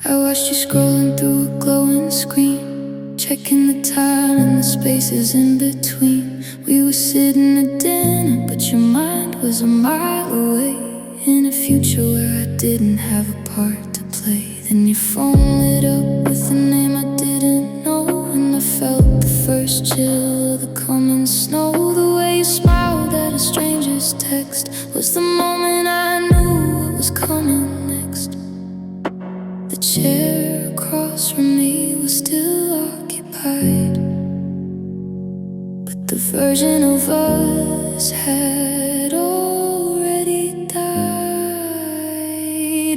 I watched you scrolling through a glowing screen, checking the time and the spaces in between. We were sitting at dinner, but your mind was a mile away, in a future where I didn't have a part to play. Then your phone lit up with a name I didn't know, and I felt the first chill of the coming snow. The way you smiled at a stranger's text was the moment I knew what was coming next. The chair across from me was still occupied, but the version of us had already died.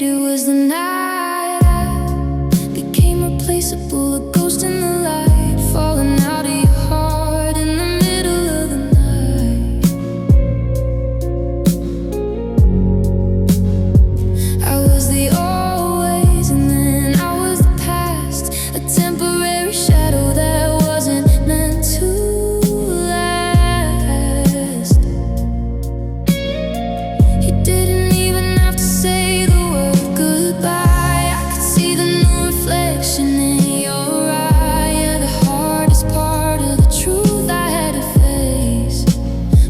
It was the night I became replaceable, a ghost in the light, falling out of your heart in the middle of the night. I was the always, and then I was the past, a temporary shadow that wasn't meant to last. You didn't even have to say the word goodbye. I could see the new reflection in your eye. Yeah, the hardest part of the truth I had to face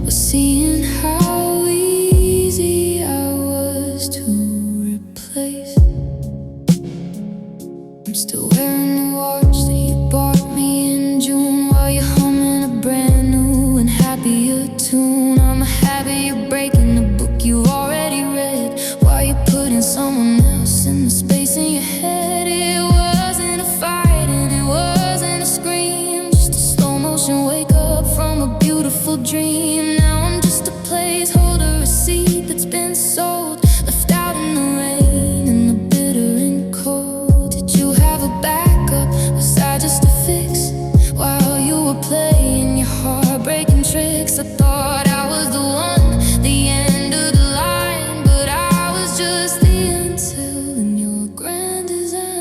was seeing how easy I was to replace. I'm still wearing the watch that you bought me in June, while you're humming a brand new and happier tune. I'm happy you're breaking the book you've already read, while you're putting someone else in the space in your head. It wasn't a fight and it wasn't a scream, just a slow motion wake up from a beautiful dream. Now I'm just a placeholder, a seed that's been sold, left out in the rain, in the bitter and cold. Did you have a backup? Was I just a fix while you were playing your heartbreaking tricks? I thought I was the one, the end of the line, but I was just the until in your grand design.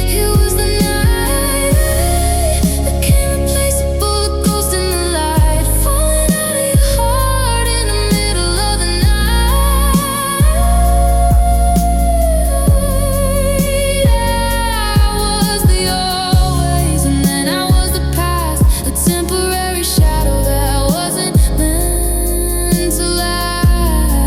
It was the night I became replaceable, a ghost in the light, falling out of your heart in the middle of the night. I was the always, and then I was the past, a temporary shadow that wasn't meant to last.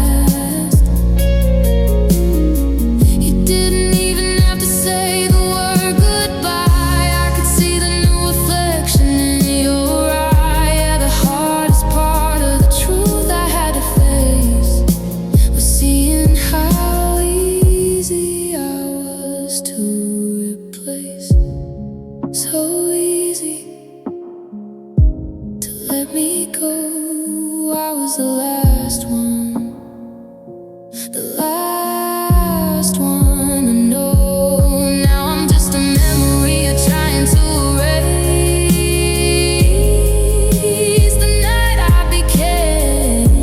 You didn't even have to say the word goodbye. I could see the new reflection in your eye. Yeah, the hardest part of the truth I had to face was seeing how easy I was to replace. So easy to let me go. I was the last one, the last one to know. Now I'm just a memory you're trying to erase. The night I became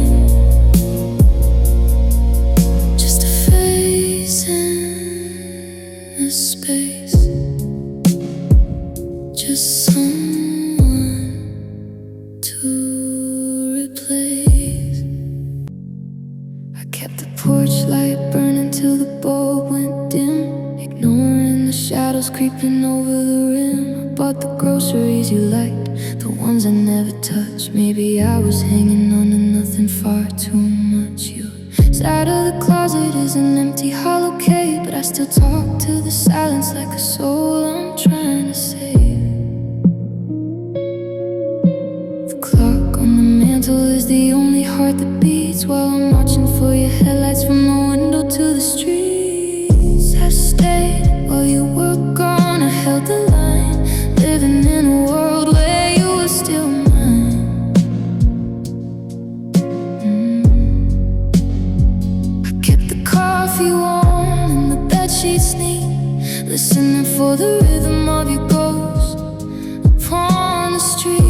just a face in a space, just someone to replace. I kept the porch light burning till the bulb went dim, ignoring the shadows creeping over the rim. I bought the groceries you liked, the ones I never touched. Maybe I was hanging on to nothing far too much. Your side of the closet is an empty hollow cave, but I still talk to the silence like a soul I'm trying to save. The clock on the mantle is the only heart that beats, while I'm watching for your headlights from the window to the streets. I stayed while you were gone, I held the line, living in a world where you were still mine. I kept the coffee warm and the bedsheets neat, listening for the rhythm of your ghost upon the street.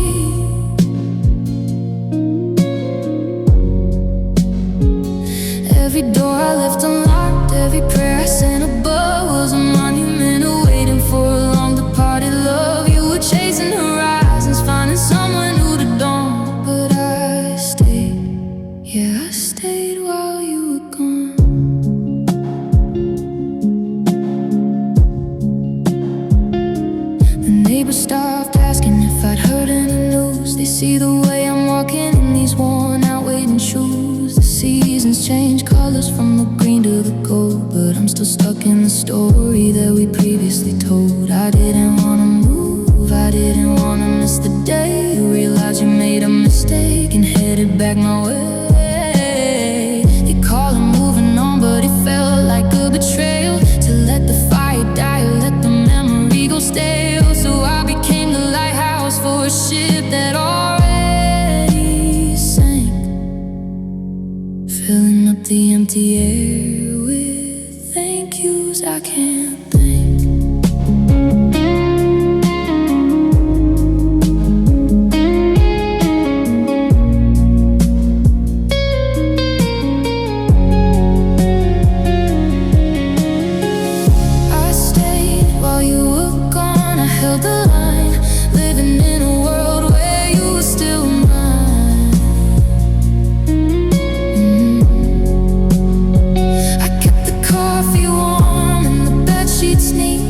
Every door I left unlocked, every prayer I sent above was a monument neighbors stopped asking if I'd heard any news. They see the way I'm walking in these worn out waiting shoes. The seasons change colors from the green to the gold, but I'm still stuck in the story that we previously told. I didn't wanna move, I didn't wanna miss the day you realized you made a mistake and headed back my way. You call it moving on, but it felt like a betrayal to let the fire die or let the memory go stale. So I became the lighthouse for a ship that already sank, filling up the empty air with thank yous I can't thank. I stayed while you were gone, I held the line, living in a world where you were still mine. I kept the coffee warm and the bed sheets neat,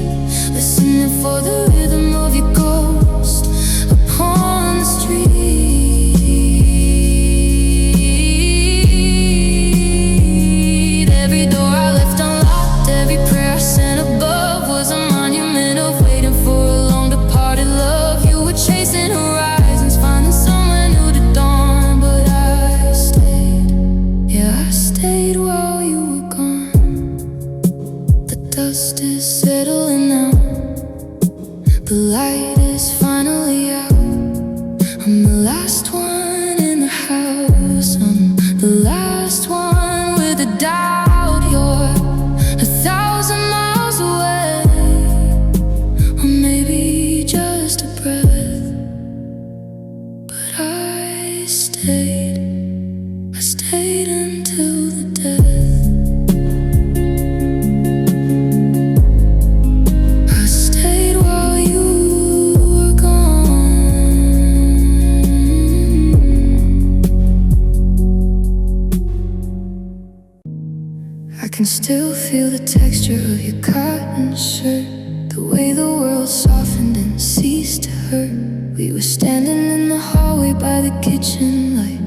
listening for the rhythm of your ghost upon the street. Every door I left unlocked, every prayer I sent above was a monument of waiting for a long departed love. You were chasing horizons, finding somewhere new to dawn, but I stayed, yeah, I stayed while you were gone. The dust is settling now, the light is finally out. I'm the last one in the house, I'm the last one with a doubt. You're 1,000 miles away, or maybe just a breath. But I stayed until the death. I stayed while you were gone. I can still feel the texture of your cotton shirt, the way the world softened and ceased to hurt. We were standing in the hallway by the kitchen light,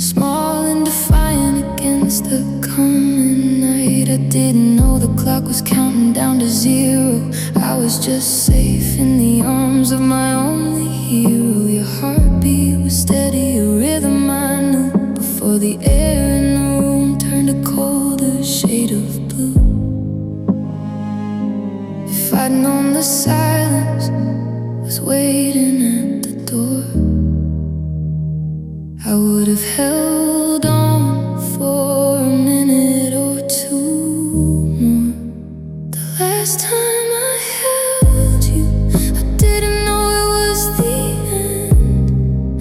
small and defiant against the coming night. I didn't know the clock was counting down to zero. I was just safe in the arms of my only hero. Your heartbeat was steady, a rhythm I knew before the air in the room turned a colder shade of blue. If I'd known the silence was waiting at the door, I would have held on for a minute or two more. The last time I held you, I didn't know it was the end.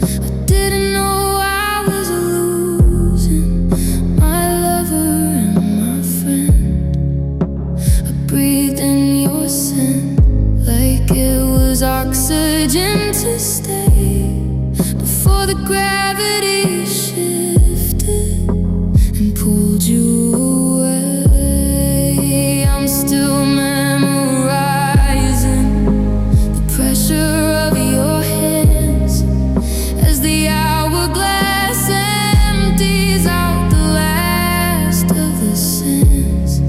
I didn't know I was losing my lover and my friend. I breathed in your scent like it was oxygen to stay before the gravity shifted and pulled you away. I'm still memorizing the pressure of your hands as the hourglass empties out the last of the sands.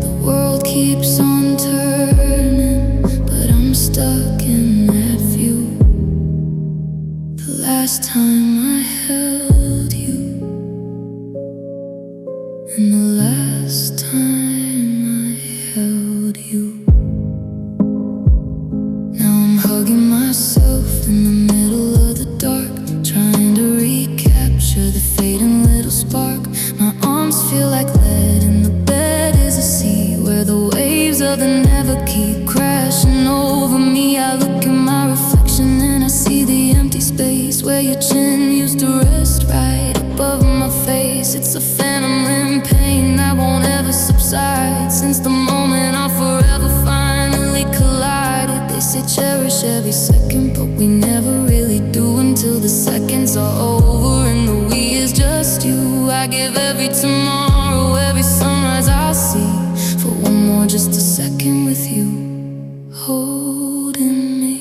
The world keeps on turning, but I'm stuck in that view. The last time I held you, and the last time I held you. Now I'm hugging myself in the middle of the dark, trying to recapture the fading little spark. My arms feel like lead and the bed is a sea where the waves of the never keep crashing over me. I look in my reflection and I see the empty space where your chin used to rest right above my face. It's a phantom limb pain that won't ever subside. Since the moment our forever finally collided, they say cherish every second, but we never really do until the seconds are over and the we is just you. I give every tomorrow, every sunrise I'll see for one more, just a second with you, holding me.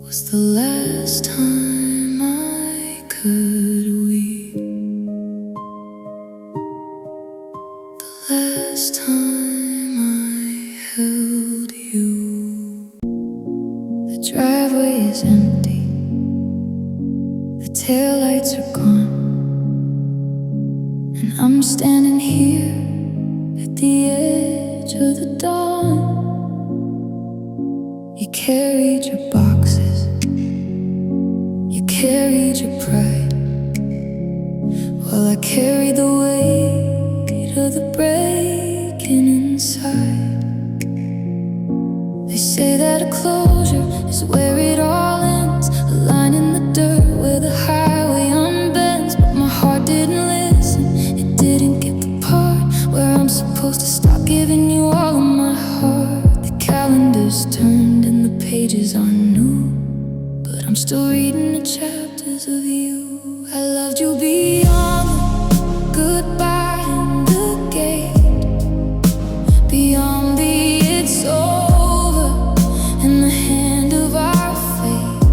was the last time I could weep. The last time I held you. The driveway is empty, the taillights are gone, and I'm standing here at the edge of the dawn. You carried your boxes, you carried your pride, while I carried the weight of the breaking inside. They say that a closure is where it all ends, a line in the dirt where the highway unbends. But my heart didn't listen, it didn't get the part where I'm supposed to stop giving you all of my heart. The calendar's turned and the pages are new, but I'm still reading the chapters of you. I loved you beyond the goodbye and the gate, beyond the it's over and the hand of our fate.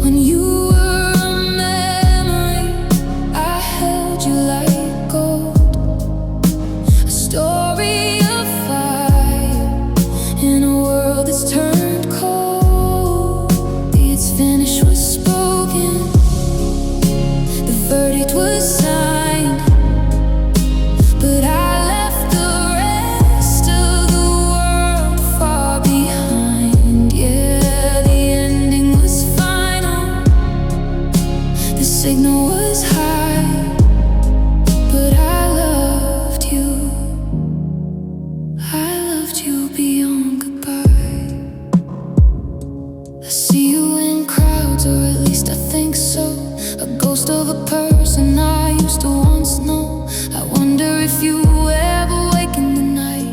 When you were a memory, I held you like gold, a story of fire in a world that's turned cold. It's finished was spoken, the verdict was signed, but I left the rest of the world far behind. Yeah, the ending was final, the signal was high, but I loved you. I loved you beyond goodbye. I see you in crowds, or at least I think so, a ghost of a person I used to once know. I wonder if you ever wake in the night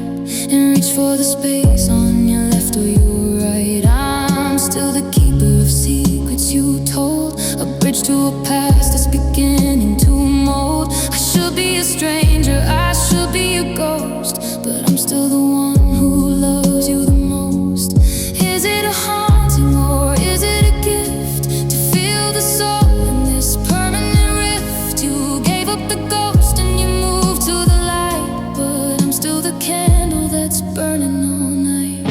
and reach for the space on your left or your right. I'm still the keeper of secrets you told, a bridge to a past that's beginning to mold. I should be a stranger, I should be a ghost, but I'm still the one who loves you the most. Is it a haunting or is it a gift to feel the soul in this permanent rift? You gave up the ghost and you moved to the light, but I'm still the candle that's burning all night.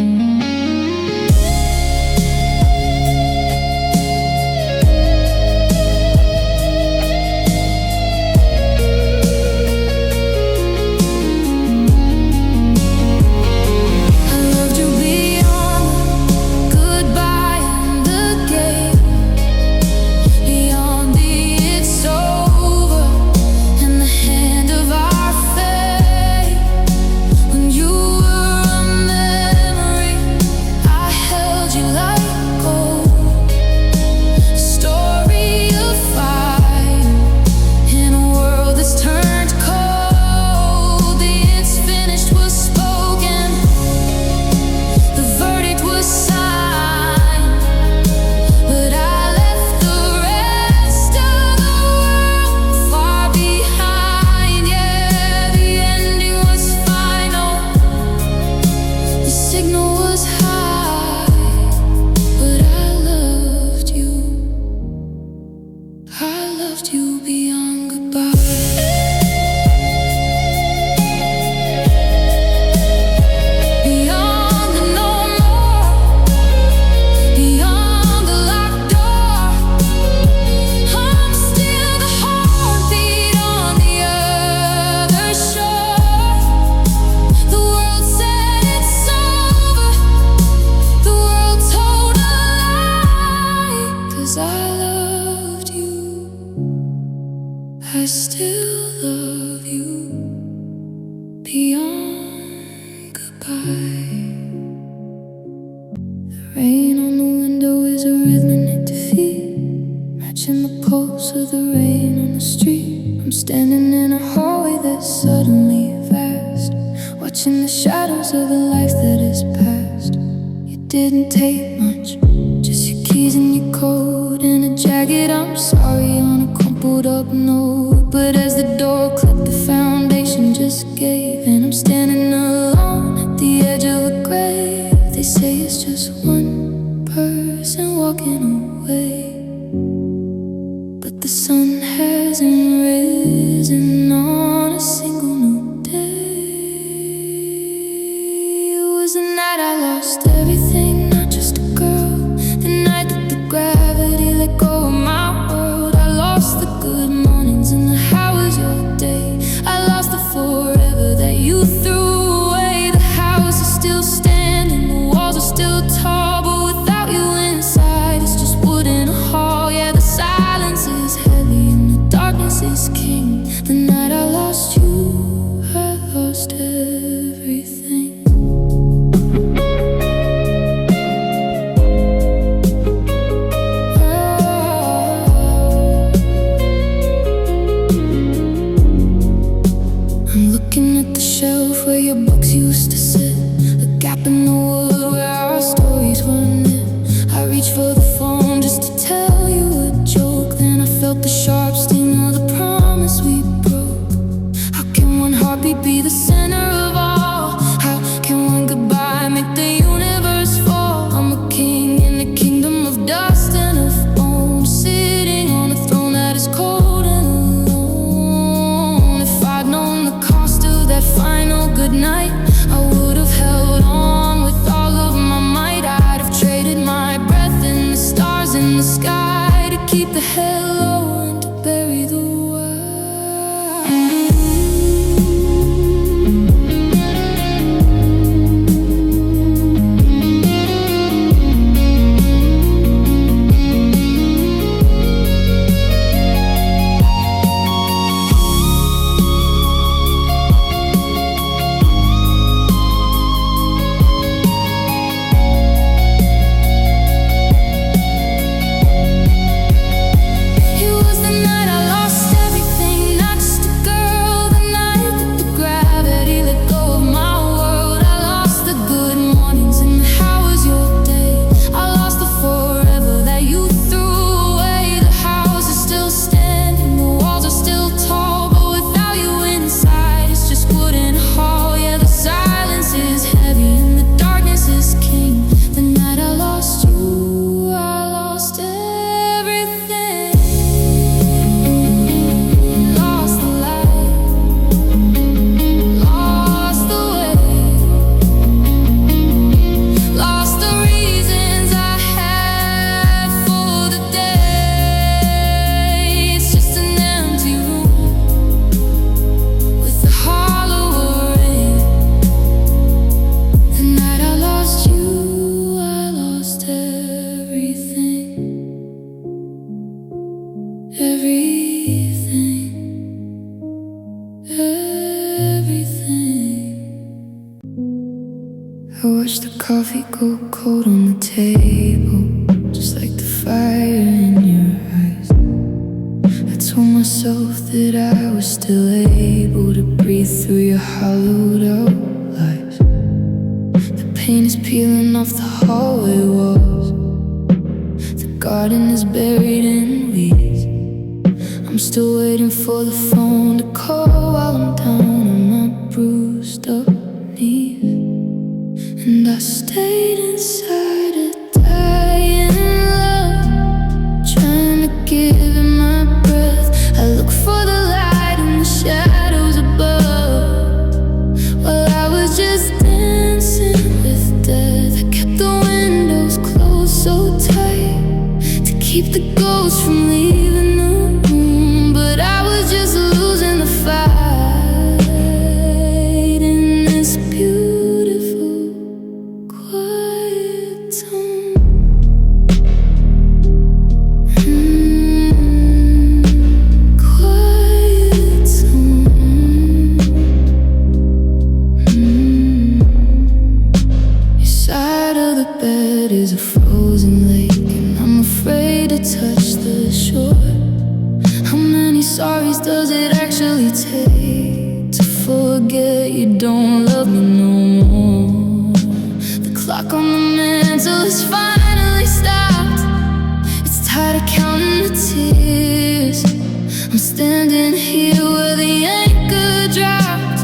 I loved you beyond the goodbye and the gate, beyond the it's over and the hand of our fate. When you were a memory, I held you like gold, a story of fire in a world that's turned cold. The it's finished was spoken, the verdict was signed, but I left the rest of the world far behind. Yeah, the ending was final, the signal was high, but I loved you. I loved you beyond goodbye. Beyond the no more, beyond the locked door, I'm still the heartbeat on the other shore. The world said it's over, the world told a lie, 'cause I loved you. I still love you beyond goodbye. The rain on the window is a rhythmic defeat, matching the pulse of the rain on the street. I'm standing in a hallway that's suddenly vast, watching the shadows of a life that is past. You didn't take much, just your keys and your coat and a jacket. I'm sorry on a crumpled up note, but as the door clicked, the foundation just gave, and I'm standing alone at the edge of a grave. They say it's just one person walking away, but the sun hasn't risen on a single new day. It was the night I lost everything, not just a girl. The night that the gravity let go of my world. I lost the good mornings and the how was your day. I lost the forever that you threw away. The house is still standing, the walls are still tall, but without you inside, it's just wood in a hall. Yeah, the silence is heavy and the darkness is king. The night I lost you, I lost everything. I'm looking at the shelf where your books used to sit, a gap in the wood where our stories were knit. I reached for the phone just to tell you a joke, then I felt the sharp sting of the promise we broke. How can one heartbeat be the center of all? How can one goodbye make the universe fall? I'm a king in a kingdom of dust and of bone, sitting on a throne that is cold and alone. If I'd known the cost of that final goodnight, I would have held on with all of my might. I'd have traded my breath in the stars in the sky to keep the head low and to bury the I watched the coffee go cold on the table, just like the fire in your eyes. I told myself that I was still able to breathe through your hollowed out lies. The paint is peeling off the hallway walls, the garden is buried in weeds. I'm still waiting for the phone to call while I'm down on my bruised up knees. And I stayed inside a dying love, trying to give it my breath. I look for the light in the shadows above, while I was just dancing with death. I kept the windows closed so tight to keep the ghosts from leaving the room, but I was just losing the fight in this beautiful quiet tone. Quiet tone. Your side of the bed is a frozen lake, and I'm afraid to touch the shore. How many sorries does it actually take to forget you don't love me no more? The clock on the mantle is finally stopped. It's tired of counting the tears. I'm standing here where the anchor dropped,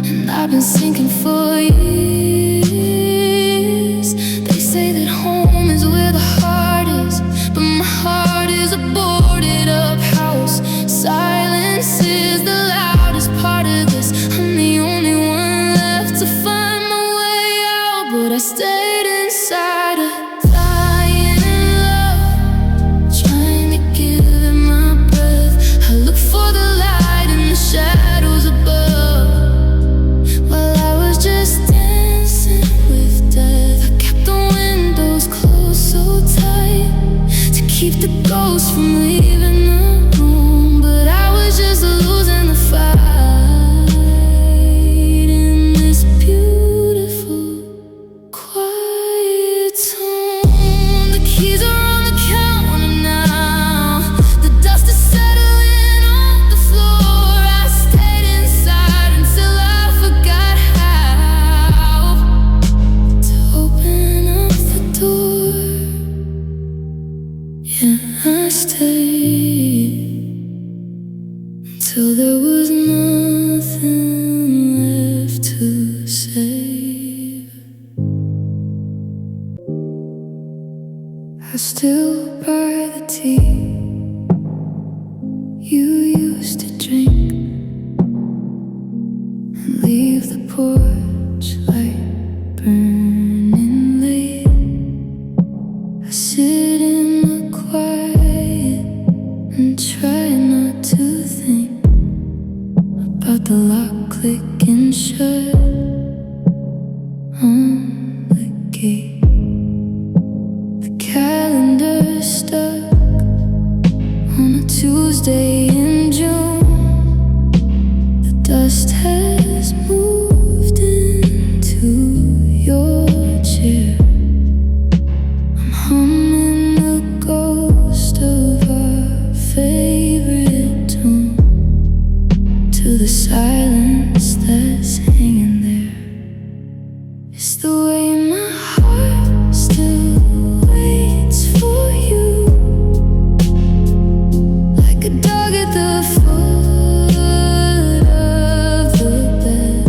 and I've been sinking for years. They say that home is where the heart is, keep the ghost from leaving the room, but I was just losing the fight in this beautiful, quiet tone. The keys are on the counter now. The dust is settling on the floor. I stayed inside until I forgot how to open up the door. Yeah, I stayed until there was nothing left to save. I still buy the tea you used to drink and leave the porch light burning late. I sit in the quiet and try not to think about the lock clicking shut on the gate. The calendar stuck on a Tuesday in June. The dust has moved into your chair. I'm humming the ghost of our favorite tune to the silence that's hanging there. It's the way my heart still waits for you, like a dog at the foot of the bed,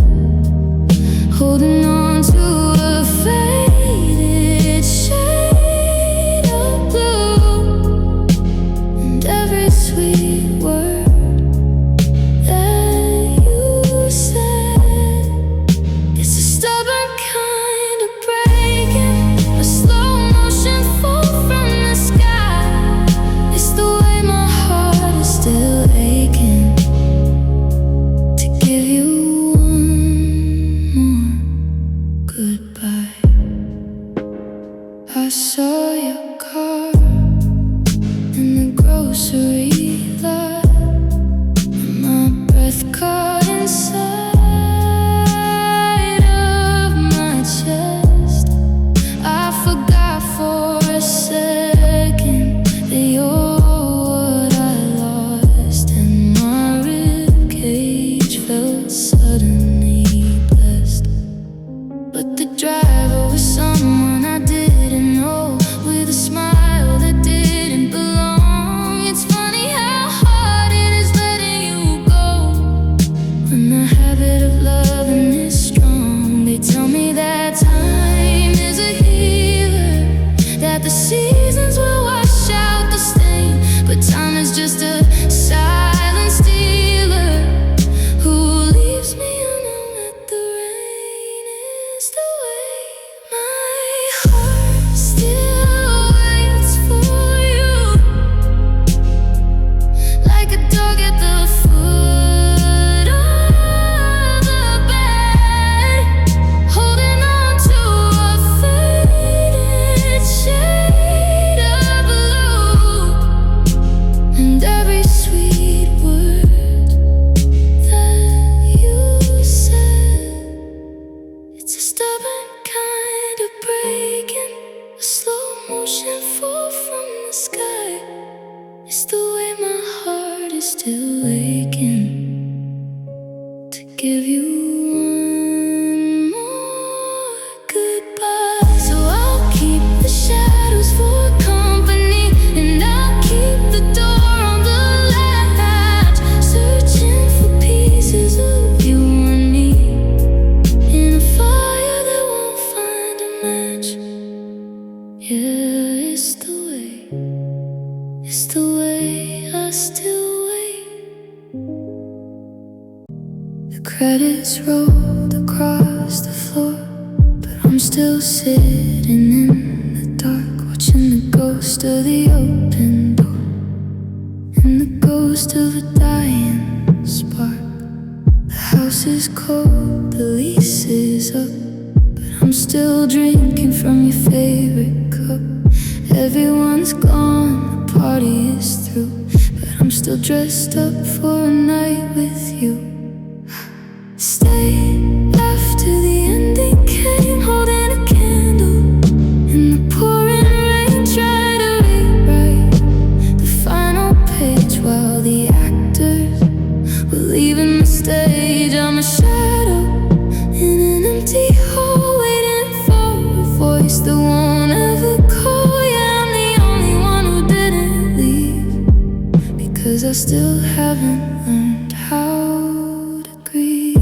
holding on to a faded shade of blue. And every sweet word that you said, it's a stubborn kind of breaking, a slow motion fall from the sky. It's the way my heart is still aching to give you one more goodbye. I saw your car in the grocery lot, and my breath caught inside of my chest. I forgot for a second that you're what I lost, and my ribcage felt suddenly blessed. But the driver was someone I didn't know, with a smile that didn't belong. It's funny how hard it is letting you go when the habit of loving is strong. They tell me that time is a healer, that the seasons will wash out the stain, but time is just a silent stealer who leaves me unknown at the rain. Is the way my heart still waits for you, like a dog at the foot of the bed, holding on to a faded shade of blue. And every sweet word that you said, it's a stubborn kind of breaking, a slow motion fall from the sky. It's the way my heart is still aching to give you one more goodbye. So I'll keep the shadows for company, and I'll keep the door on the latch, searching for pieces of you and me in a fire that won't find a match. Yeah, it's the way I still wait. The credits rolled across the floor, but I'm still sitting in the dark, watching the ghost of the open door and the ghost of a dying spark. The house is cold, the lease is up, but I'm still drinking from your favorite cup. Everyone's gone, party is through, but I'm still dressed up for a night with you. Stayed after the ending came, holding a candle in the pouring rain. Try to rewrite the final page while the actors were leaving the stage. I'm a shadow in an empty hall, waiting for a voice that won't ever call. Yeah, I'm the only one who didn't leave, because I still haven't learned how to grieve.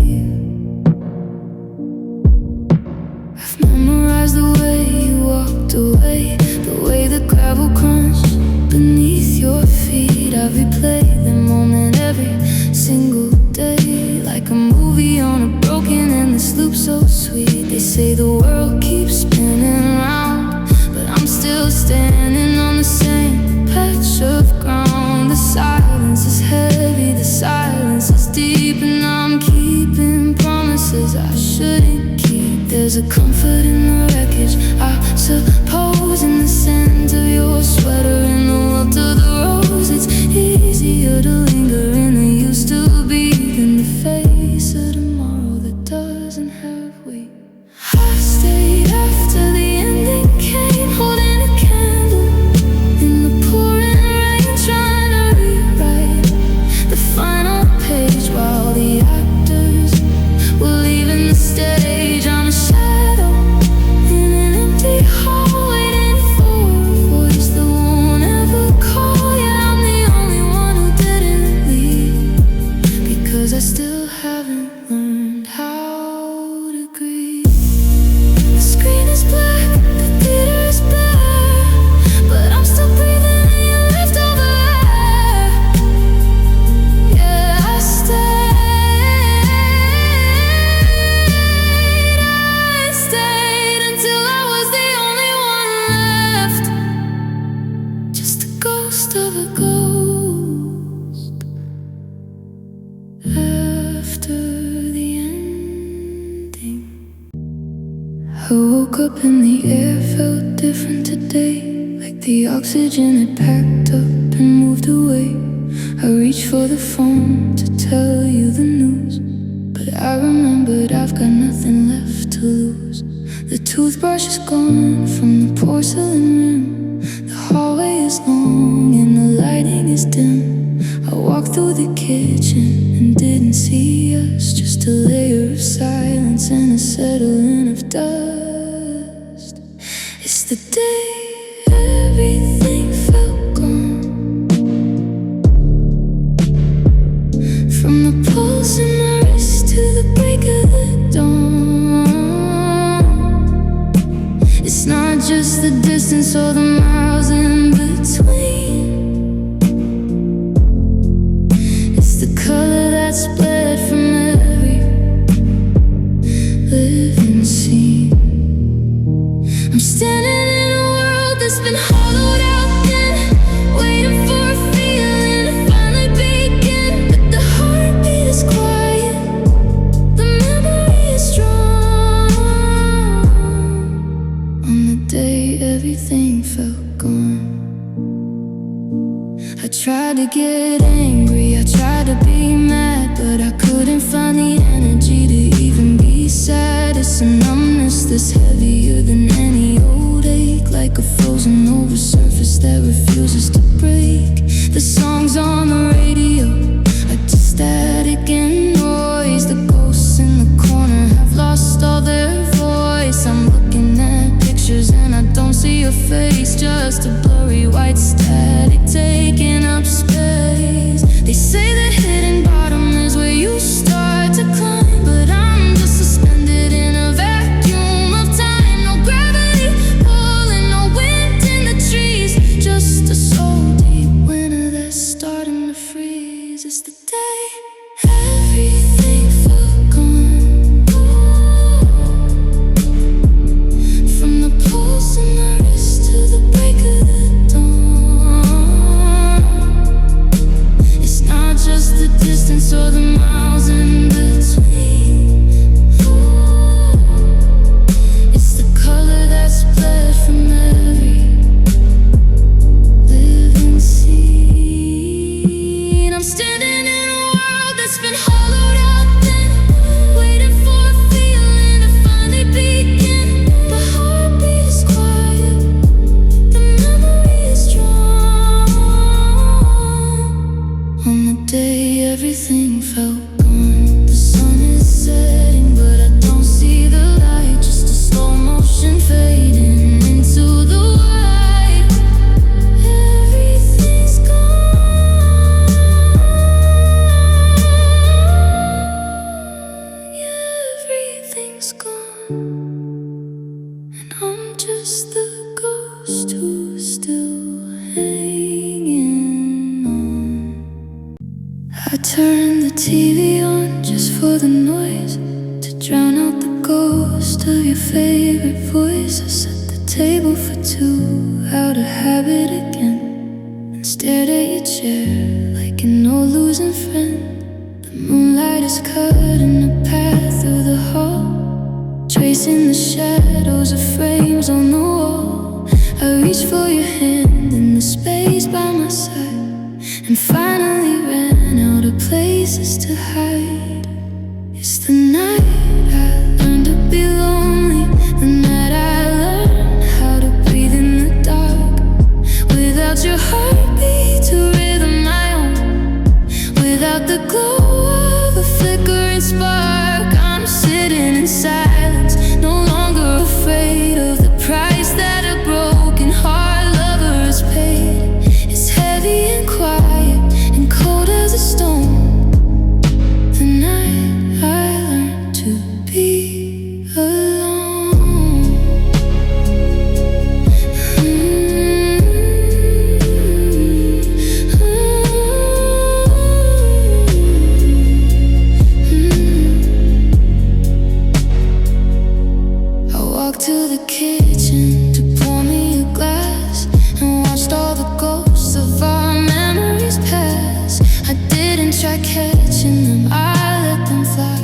I've memorized the way you walked away, the way the gravel crunched beneath your feet. I've replayed the moment every single day, like a movie on a broken endless loop so sweet. They say the world keeps spinning around, but I'm still standing on the same patch of ground. The silence is heavy, the silence is deep, and I'm keeping promises I shouldn't keep. There's a comfort in the wreckage, I suppose, in the scent of your sweater, in the wilt of the rose. It's easier to linger in the used to be than to face a tomorrow that doesn't have weight. I stayed after the ending came, holding a candle in the pouring rain, trying to rewrite the final page while the actors were leaving the stage. I'm a shadow in an empty hall, waiting for a voice that won't ever call. Yeah, I'm the only one who didn't leave, because I still haven't learned how to grieve. The screen is black, the theater is bare, but I'm still breathing in your leftover air. Yeah, I stayed until I was the only one left, just a ghost of a ghost. After the ending, I woke up and the air felt different today, like the oxygen had packed up and moved away. I reached for the phone to tell you the news, but I remembered I've got nothing left to lose. The toothbrush is gone from the porcelain rim, the hallway is long and the lighting is dim. I walked through the kitchen and didn't see us, just a layer of silence and a settling of dust. It's the day everything felt gone, from the pulse in my wrist to the break of the dawn. It's not just the distance or the miles in between, it's the color that's bled from every living scene. I'm standing in a world that's been hollowed out thin, waiting for a feeling to finally begin. But the heartbeat is quiet, the memory is strong. On the day everything felt gone, I tried to get angry, I tried to be mad, but I couldn't find the energy to even be sad. It's a numbness that's heavier than any old ache, like a frozen over surface that refuses to break. The songs on the radio are just static and noise. The ghosts in the corner have lost all their voice. I'm looking at pictures and I don't see your face, just a blurry white static taking up space. They say that hitting bottom is where you start to climb, but I'm just suspended in a vacuum of time. No gravity pulling, no wind in the trees, just a soul deep winter that's starting to freeze. It's the day everything felt gone, from the pulse in my wrist to the break everything felt gone. The sun is setting, but I don't see the light. Just a slow motion fading into the white. Everything's gone. Yeah, everything's gone. And I'm just the ghost who's still hanging on. I turned the TV on just for the noise, to drown out the ghost of your favorite voice. I set the table for two, out of habit again, and stared at your chair like an old losing friend. The moonlight is cutting a path through the hall, tracing the shadows of frames on the wall. I reached for your hand in the space by my side, and finally ran out of places to hide. It's the night I learned to be lonely, the night I learned how to breathe in the dark, without your heartbeat to rhythm my own, without the glow of a flickering spark. I'm sitting in silence, no longer afraid of the price that a broken heart lover has paid. It's heavy and quiet and cold as a stone. The night I learned to be alone. I walked to the kitchen to pour me a glass, and watched all the ghosts of our memories pass. I didn't try catching them, I let them fly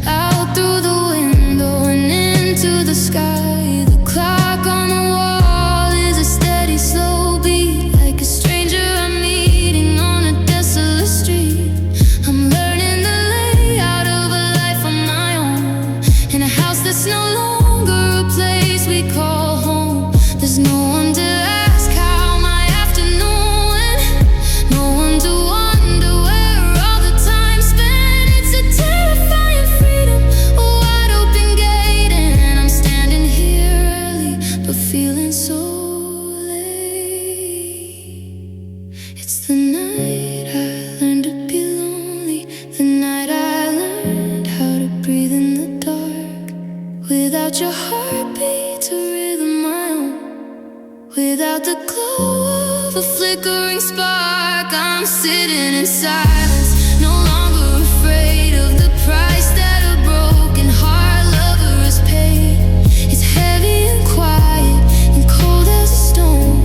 out through the window and into the sky. The clock on the wall is a steady, slow beat, like a stranger I'm meeting on a desolate street. I'm learning the layout of a life on my own, in a house that's no longer a place we call home. There's no one to ask how my afternoon went, no one to wonder where all the time spent. It's a terrifying freedom, a wide open gate, and I'm standing here early, but feeling so late. It's the night I learned to be lonely, the night I learned how to breathe in the dark, without your heartbeat to rhythm my own, without the glow of a flickering spark. I'm sitting in silence, no longer afraid of the price that a broken heart lover has paid. It's heavy and quiet and cold as a stone.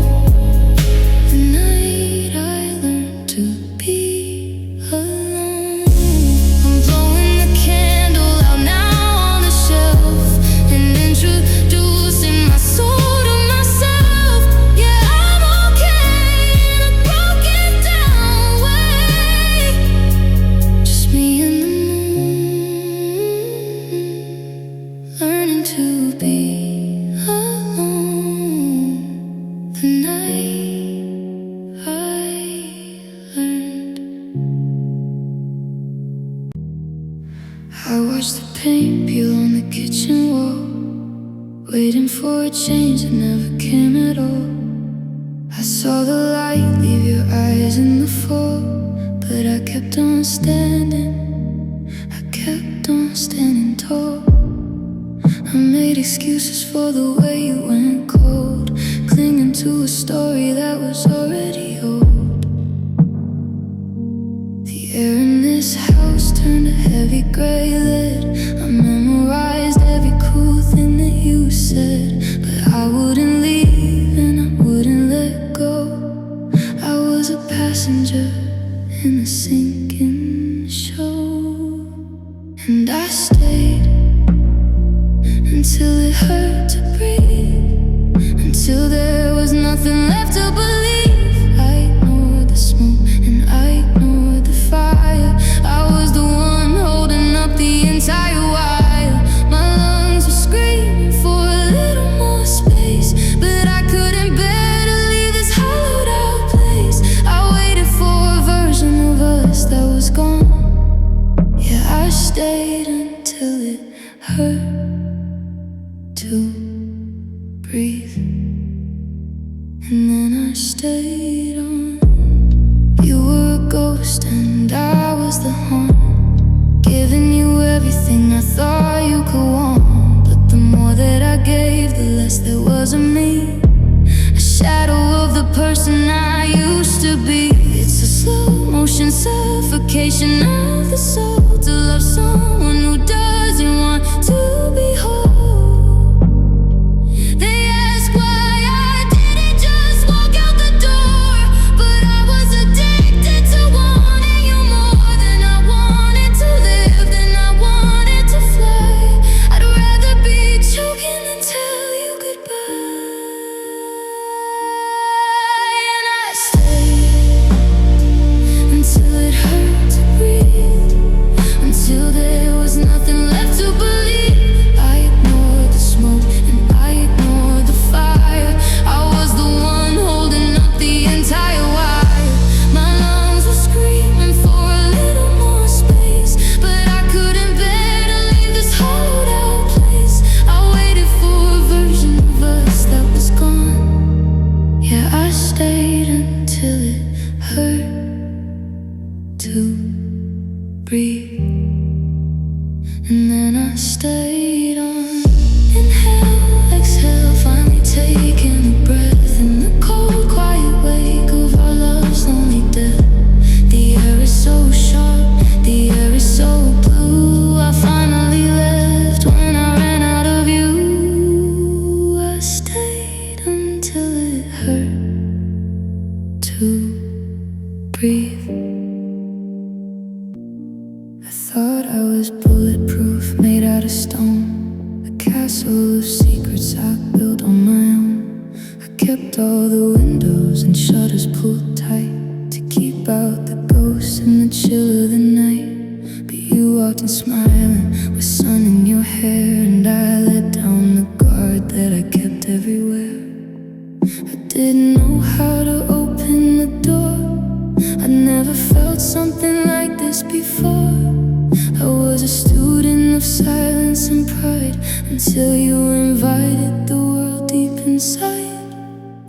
The night I learned to be alone. I'm blowing the candle out now on the shelf, and introducing my soul to myself. Yeah, I'm okay in a broken down way. Just me and the moon, learning to be alone. The night I learned. I watched the paint peel on the kitchen wall, waiting for a change that never came at all. I saw the light leave your eyes in the fall, but I kept on standing, I kept on standing tall. I made excuses for the way you went cold, clinging to a story that was already old. The air in this house turned a heavy gray lead. I memorized every cool thing that you said, but I wouldn't leave and I wouldn't let go. I was a passenger in a sinking show, and I stayed until it hurt to breathe, until there was nothing left to believe. I ignored the smoke and I ignored the fire. I was the one holding up the entire wire. My lungs were screaming for a little more space, but I couldn't bear to leave this hollowed out place. I waited for a version of us then I stayed on. You were a ghost and I was the haunt, giving you everything I thought you could want. But the more that I gave, the less there was of me, a shadow of the person I used to be. It's a slow motion suffocation of the soul to love someone who doesn't want to be whole. They ask why I didn't just walk out the door, but I was addicted to wanting you more than I wanted to live, than I wanted to fly. I'd rather be choking than tell you goodbye. And I stayed until it hurt to breathe, until there was nothing left to believe. I ignored the smoke and I ignored the fire. I was the one holding up the entire wire. My lungs were screaming for a little more space, but I couldn't bear to leave this hollowed out place. I waited for a version of us that was gone. Yeah, I stayed until it hurt to breathe, and then I stayed on. Inhale, exhale, finally taking a breath in the cold, quiet wake of our love's lonely death. The air is so sharp, the air is so blue. I finally left when I ran out of you. I stayed until it hurt to breathe. I thought I was bulletproof, made out of stone, a castle of secrets I built on my own. I kept all the windows and shutters pulled tight to keep out the ghosts and the chill of the night. But you walked in smiling with sun in your hair, and I let down the guard that I kept everywhere. I didn't know how to open the door, I never felt something like this before. I was a student of silence and pride until you invited the world deep inside.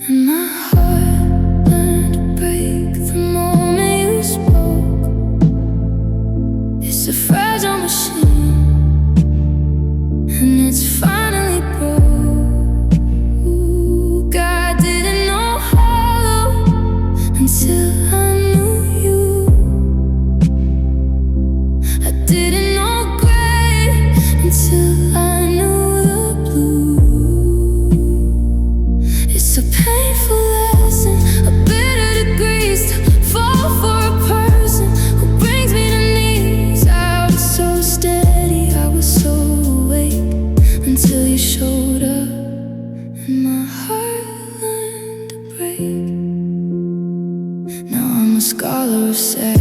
And my heart learned to break the moment you spoke. It's a fragile machine, and it's finally broke. I didn't know hollow until I knew you. I didn't know gray until I knew the blue. It's a painful lesson, a bitter degrees to fall for a person who brings me to knees. I was so steady, I was so awake until you showed up, and my heart learned to break. Now I'm a scholar of sad,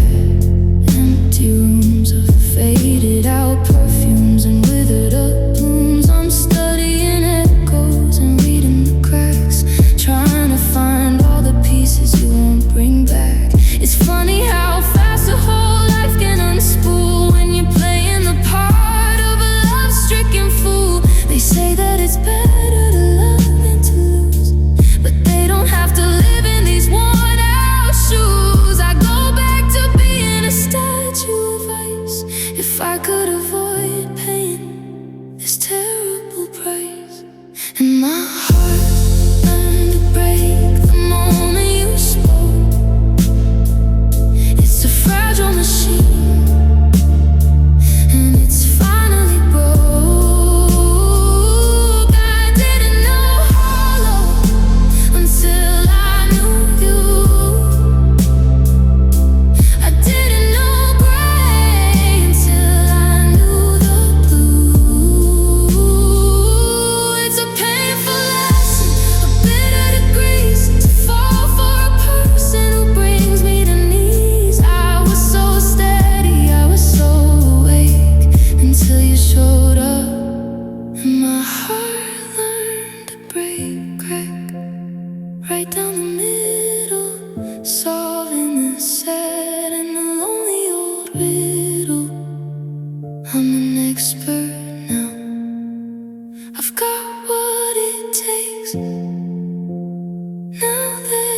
empty rooms of faded out perfumes and withered up blooms. I'm studying echoes and reading the cracks, trying to find all the pieces you won't bring back. It's funny how fast a whole life can unspool when you're playing the part of a love-stricken fool. They say that it's better to love than to lose, but they don't have to live in these worn-out shoes. I go back to being a statue of ice if I could avoid paying this terrible price. And my heart learned to break the moment you spoke. It's a fragile machine, and it's finally broke. I didn't know hollow until I knew you. I didn't know gray until I knew the blue. It's a painful lesson, a bitter degrees to fall for a person who brings me to knees. I was so steady, I was so awake until you showed up, and my heart learned to break, crack right down the middle, solving the sad and the lonely old riddle. I'm an expert now, I've got what it takes now that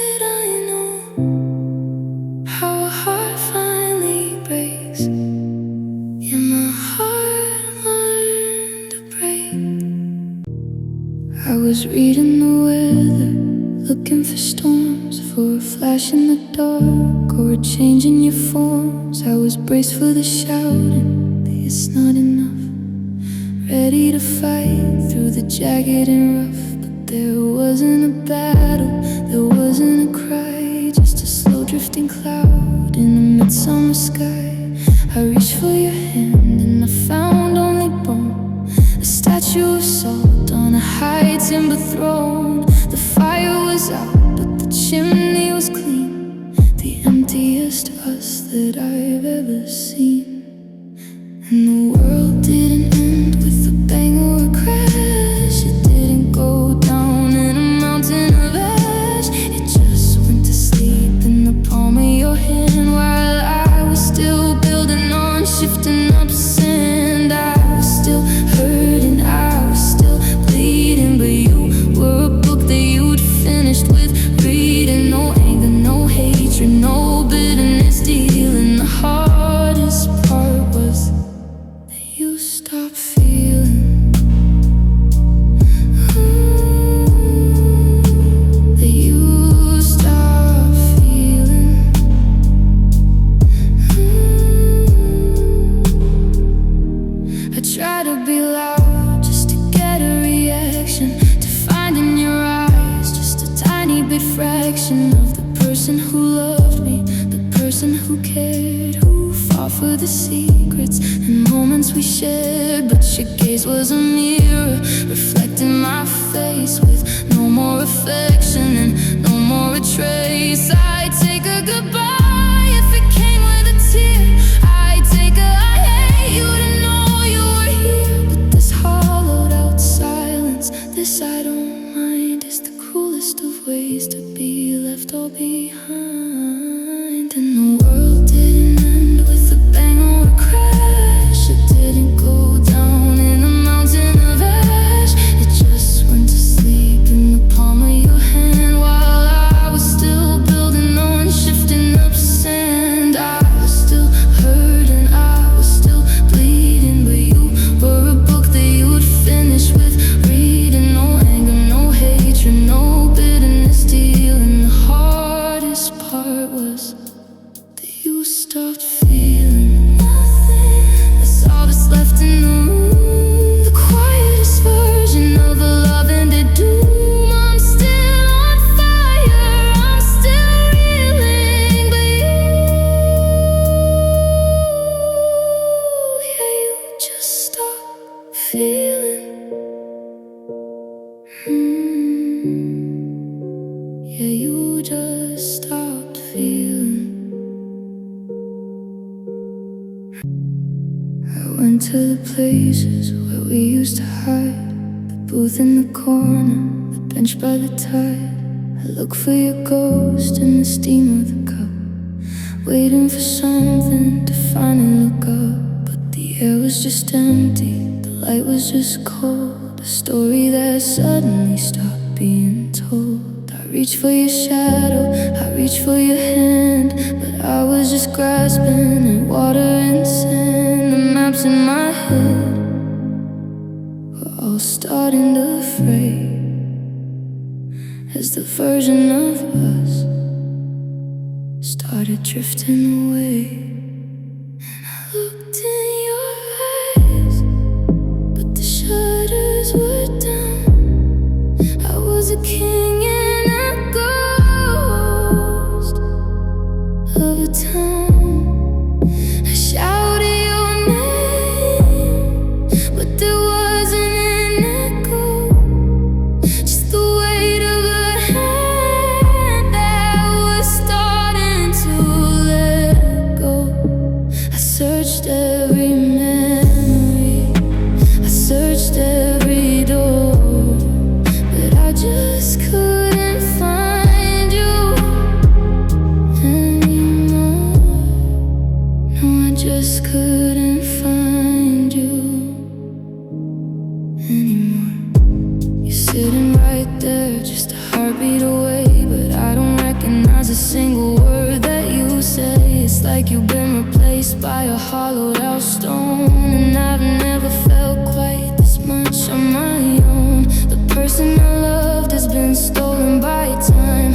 waiting for storms, for a flash in the dark, or a change in your forms. I was braced for the shouting, but it's not enough. Ready to fight through the jagged and rough, but there wasn't a battle, there wasn't a cry, just a slow drifting cloud in the midsummer sky. I reached for your hand and I found only bone, a statue of salt on a high timber throne. The fire was out, but the chimney was clean, the emptiest us that I've ever seen. And the world didn't end with a bang or a crash. It didn't go down in a mountain of ash. It just went to sleep in the palm of your hand, while I was still building on, shifting up sand. I was still hurting, I was still bleeding, but you were a book that you'd finished with reading. No anger, no hatred, no bitterness, dealing. The hardest part was you stop feeling, that you stop feeling. I try to be loud just to get a reaction, to find in your eyes just a tiny bit fraction of the person who loved me, the person who cared, who fought for the secrets and moments we shared. But your gaze was a mirror, reflecting my face with no more affection and no more a trace. I'd take a goodbye if it came with a tear. I'd take a I hate you to know you were here. But this hollowed out silence, this I don't mind, is the cruelest of ways to be left all behind. And the world didn't end with a bang or a crash. It didn't go down in a mountain of ash. It just went to sleep in the palm of your hand, while I was still building on, shifting up sand. I was still hurting, I was still bleeding, but you were a book that you would finish with reading. No anger, no hatred, no bitterness, dealing. The hardest part was that you stopped feeling nothing. That's all that's left in the room, the quietest version of a love ended doom. I'm still on fire, I'm still reeling, but yeah, you just stopped feeling. Yeah, you just stopped feeling. I went to the places where we used to hide, the booth in the corner, the bench by the tide. I look for your ghost in the steam of the cup, waiting for something to finally look up. But the air was just empty, the light was just cold, a story that suddenly stopped being told. I reached for your shadow, I reached for your hand, but I was just grasping at water and sand. The maps in my head were all starting to fray as the version of us started drifting away. And I looked in your eyes, but the shutters were down. I was a king and a ghost of a town. I shouted your name, but there wasn't an echo, just the weight of a hand that was starting to let go. I searched every memory, I searched every door, but I just couldn't find you anymore. No, I just couldn't find you anymore. You're sitting right there, just a heartbeat away, but I don't recognize a single word that you say. It's like you've been replaced by a hollowed out stone, and I've never felt quite this much on my own. The person I loved has been stolen by time.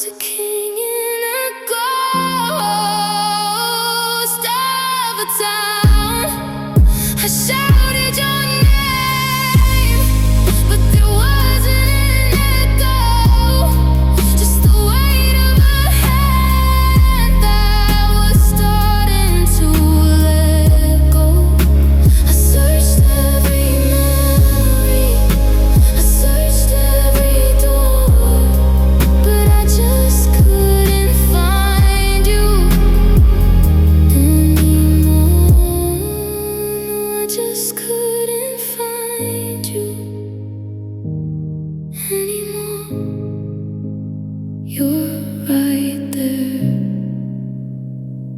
was a king in a ghost of a town. I shouted your name, but there wasn't an echo, just the weight of a hand that was starting to let go. I searched every memory, I searched every door, but I just couldn't find you anymore. No, I just couldn't find you anymore. You're right there,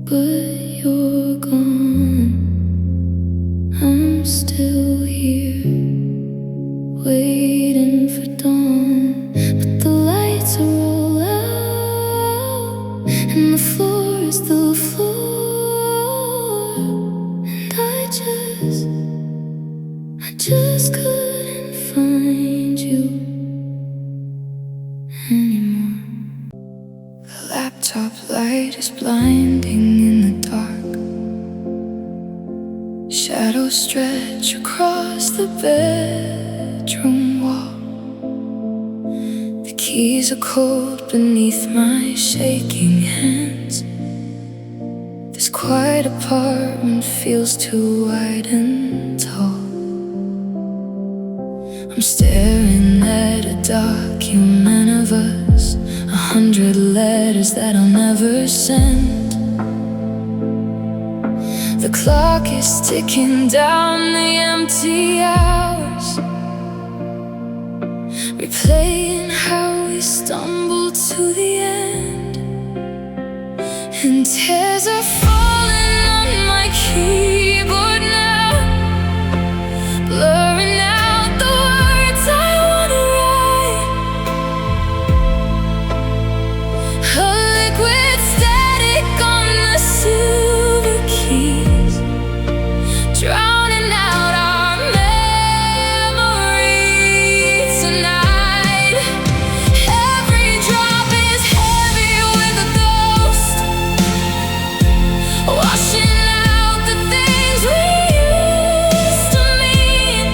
but you're gone. I'm still here, waiting for dawn, but the lights are all out, and the floor is the floor, and I just couldn't find you anymore. The laptop light is blinding in the dark. Shadows stretch across the bedroom wall. The keys are cold beneath my shaking hands. This quiet apartment feels too wide and tall. I'm staring at a document of us, 100 letters that I'll never send. The clock is ticking down the empty hours, replaying how we stumbled to the end. And tears are falling on my keyboard now, blurring out the words I wanna write. A liquid static on the silver keys, drowning out our memory tonight. Every drop is heavy with a ghost, washing out the things we used to mean.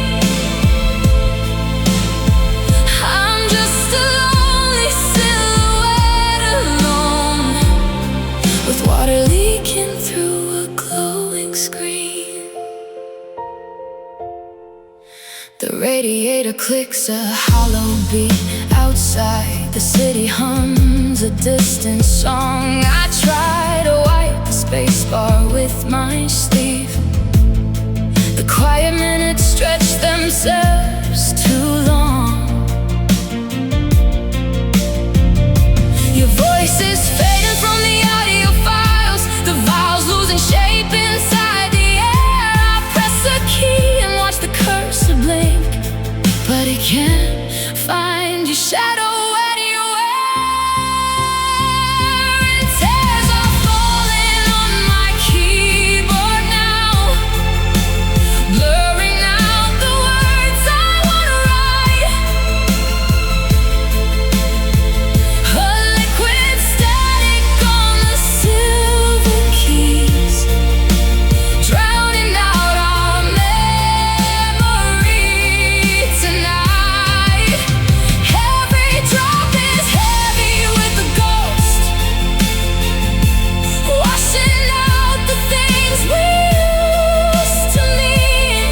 I'm just a lonely silhouette alone, with water leaking through a glowing screen. The radiator clicks a hollow beat outside. The city hums a distant song. I try to wipe the space bar with my sleeve. The quiet minutes stretch themselves too long. Your voice is fading from the audio files, the vials losing shape inside the air. I press a key and watch the cursor blink, but it can't find your shadow anywhere. And tears are falling on my keyboard now, blurring out the words I wanna write. A liquid static on the silver keys, drowning out our memory tonight. Every drop is heavy with a ghost, washing out the things we used to mean.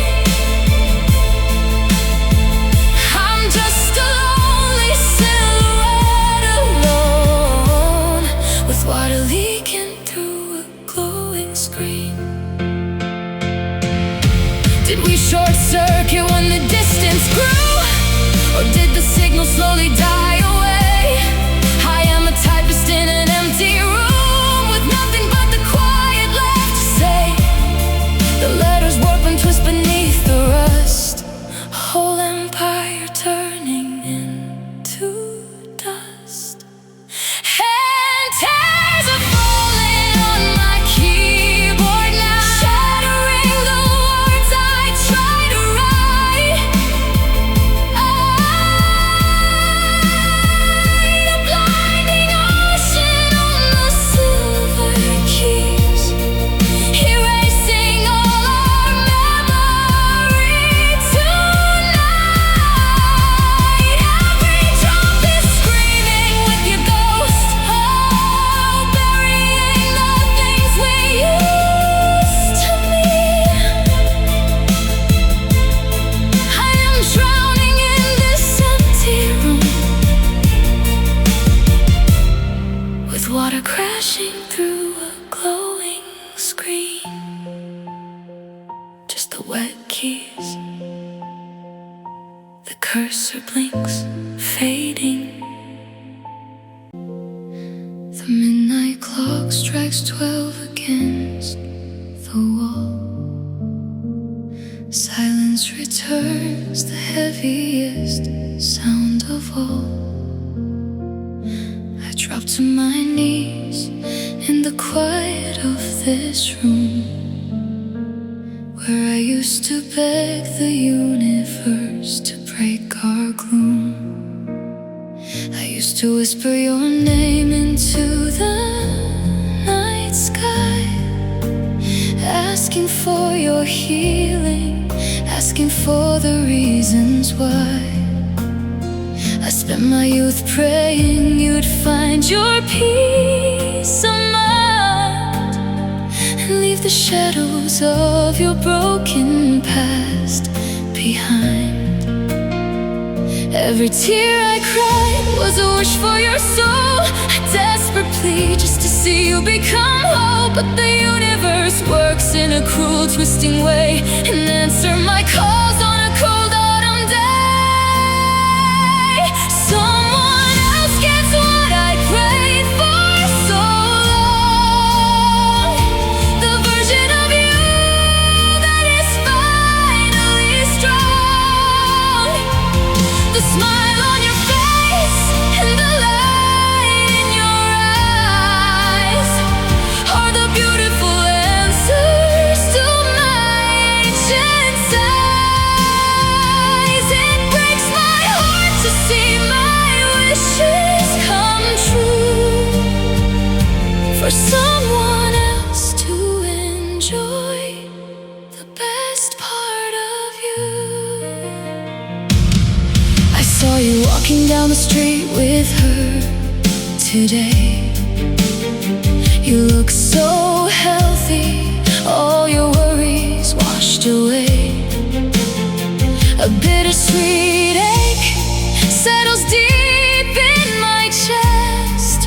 I'm just a lonely silhouette alone, with water leaking through a glowing screen. Did we short circuit when the distance grew, or did the signal slowly die away? I am a typist in an empty room, with nothing but the quiet left to say. The letters warp and twist beneath the rust, a whole empire turning into dust. And tears are falling on my keyboard now, shattering the words I try to write. A blinding cursor blinks, fading. The midnight clock strikes 12 against the wall. Silence returns, the heaviest sound of all. I drop to my knees in the quiet of this room, where I used to beg the universe to break our gloom. I used to whisper your name into the night sky, asking for your healing, asking for the reasons why. I spent my youth praying you'd find your peace of mind and leave the shadows of your broken past behind. Every tear I cried was a wish for your soul, a desperate plea just to see you become whole. But the universe works in a cruel, twisting way and answer my calls on a cold autumn day. Someone else gets what I prayed for so long, the version of you that is finally strong. The smile on your face and the light in your eyes are the beautiful answers to my ancient sighs. It breaks my heart to see my wishes come true, for someone else to enjoy the best part of you. I saw you walking down the street with her today. You look so healthy, all your worries washed away. A bittersweet ache settles deep in my chest.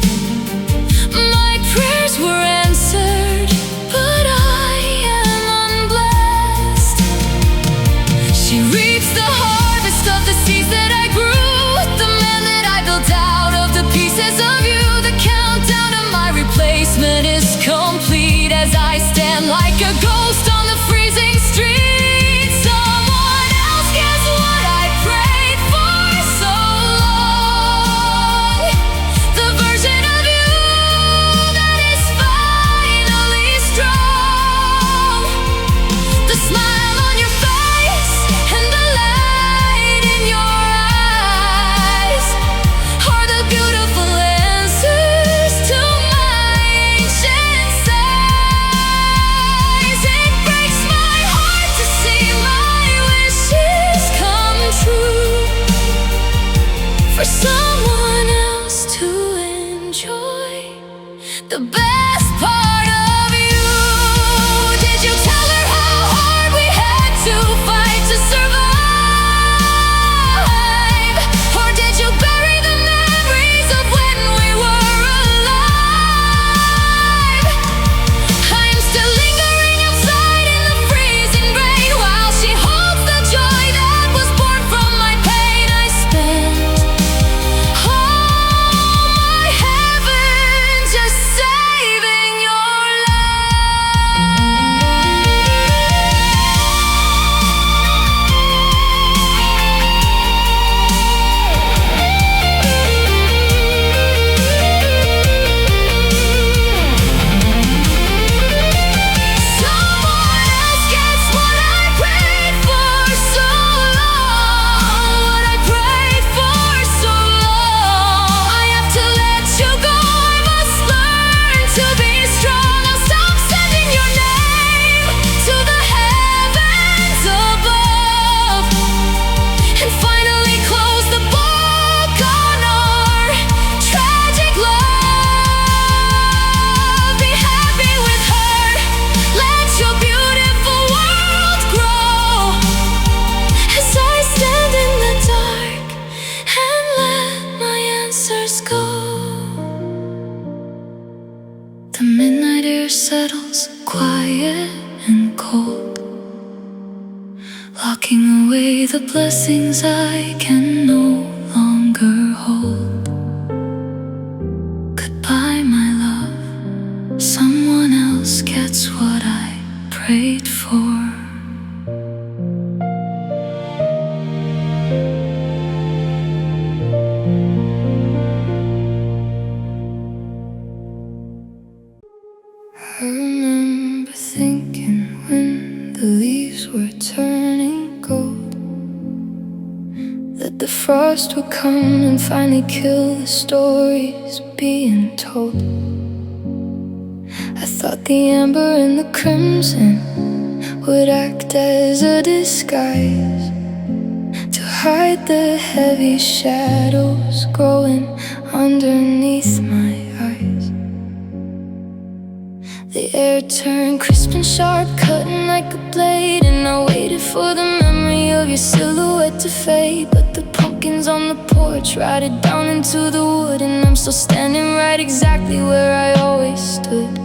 My prayers were answered, but I am unblessed. She reaps the harvest of the seeds that I grew, the man that I built out of the pieces of you. The countdown to my replacement is complete as I stand like a ghost on the freezing street. Someone else gets what I prayed for so long, the version of you that is finally strong. The smile on your face and the light in your eyes are the beautiful answers to my ancient sighs. It breaks my heart to see my wishes come true, for someone else to enjoy the best part of you. Did you tell her how hard we had to fight to survive? Or did you bury the memories of when we were alive? I'm still lingering outside in the freezing rain, while she holds the joy that was born from my pain. I spent all my heaven just saving your Someone else gets what I prayed for so long, what I prayed for so long. I have to let you go, I must learn to be strong. I'll stop sending your name to the heavens above and finally close the book on our tragic love. Be happy with her, let your beautiful world grow as I stand in the dark and let my answers go. The midnight air settles quiet and cold, locking away the blessings I can hold. Goodbye, my love. Someone else gets what I prayed for. I remember thinking when the leaves were turning gold that the frost would come and finally kill the stories being told. I thought the amber and the crimson would act as a disguise to hide the heavy shadows growing underneath my eyes. The air turned crisp and sharp, cutting like a blade, and I waited for the memory of your silhouette to fade. But the pumpkins on the porch rotted down into the wood, and I'm still standing right exactly where I always stood.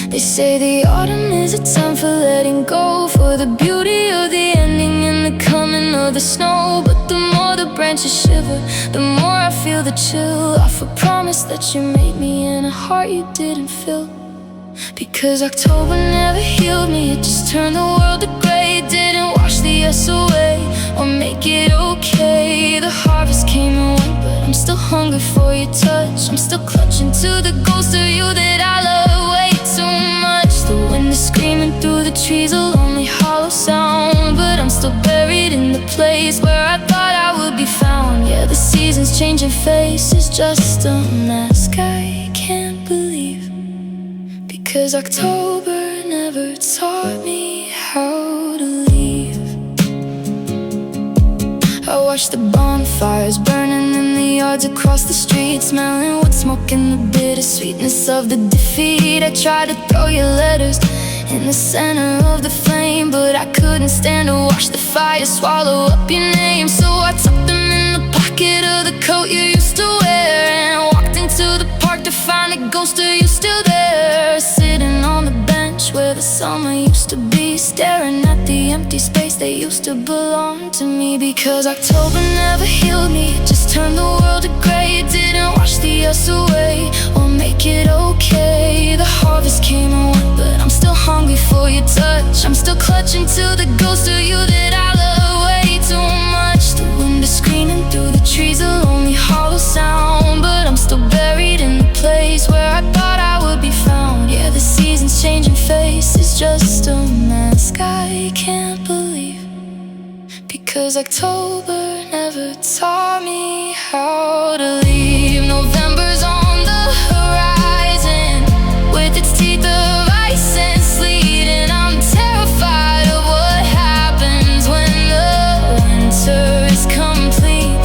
They say the autumn is a time for letting go, for the beauty of the ending and the coming of the snow. But the more the branches shiver, the more I feel the chill off a promise that you made me and a heart you didn't fill. Because October never healed me, it just turned the world to gray. It didn't wash the yes away or make it okay. The harvest came and went, but I'm still hungry for your touch. I'm still clutching to the ghost of you that I love way too much. The wind is screaming through the trees, a lonely hollow sound, but I'm still buried in the place where I thought I would be found. Yeah, the seasons changing faces, just a mask I can't believe. Because October never taught me how to leave. I watched the bonfires burning in the yards across the street, smelling wood smoke and the bittersweetness of the defeat. I tried to throw your letters in the center of the flame, but I couldn't stand to watch the fire swallow up your name. So I tucked them in the pocket of the coat you used to wear, and I walked into the park to find a ghost of you still there, sitting on the bench where the summer used to be, staring at the empty space that used to belong to me. Because October never healed me, it just turned the world to gray. It didn't wash the yes away or make it okay. The harvest came and went, but I'm still hungry for your touch. I'm still clutching to the ghost of you that I love way too much. The wind is screaming through the trees, a lonely hollow sound, but I'm still buried in the place where I thought I would be found. Yeah, the seasons changing faces, just a mask I can't believe. Because October never taught me how to leave. November's on the horizon with its teeth of ice and sleet, and I'm terrified of what happens when the winter is complete.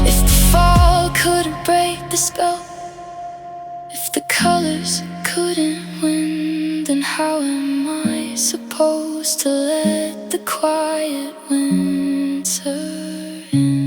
If the fall couldn't break the spell, if the colors couldn't win, then how am I supposed to let the quiet winter in?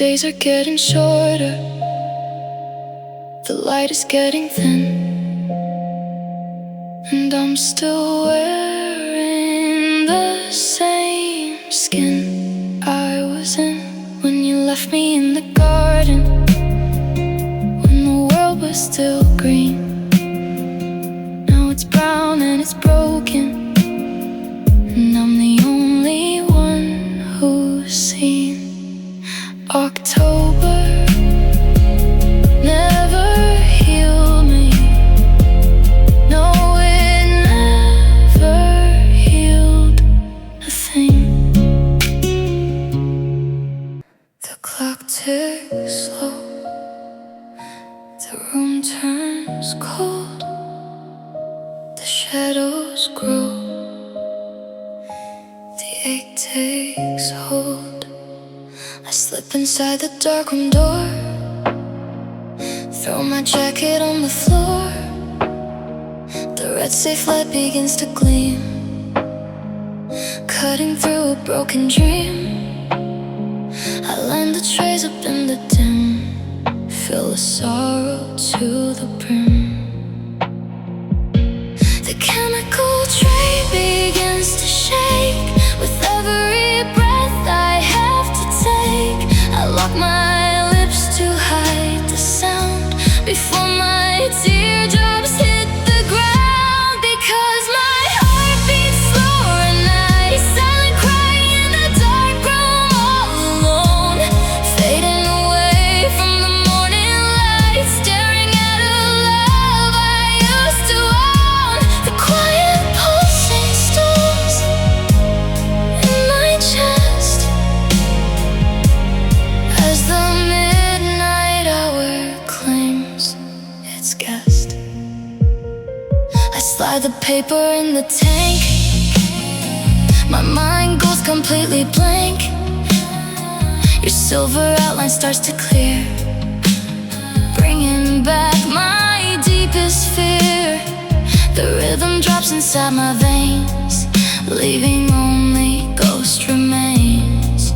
Days are getting shorter, the light is getting thin, and I'm still wearing the same skin I was in when you left me in the garden, when the world was still green. Now it's brown and it's broken, and I'm the only one who's seen. October never healed me. No, it never healed a thing. The clock ticks slow, the room turns cold, the shadows grow, the ache takes hold. I slip Step inside the dark room door, throw my jacket on the floor. The red safe light begins to gleam, cutting through a broken dream. I line the trays up in the dim, fill with sorrow to the brim. The chemical tray begins to shake with every breath I have to take. I lock my lips to hide the sound before my teardrops hit the ground. Because my heart beats slower at night, silent crying in the dark room all alone, fading away from the morning light, staring at a love I used to own. The quiet pulsing storms in my chest as the midnight hour claims its guest. I slide the paper in the tank, my mind goes completely blank. Your silver outline starts to clear, bringing back my deepest fear. The rhythm drops inside my veins, leaving only ghost remains.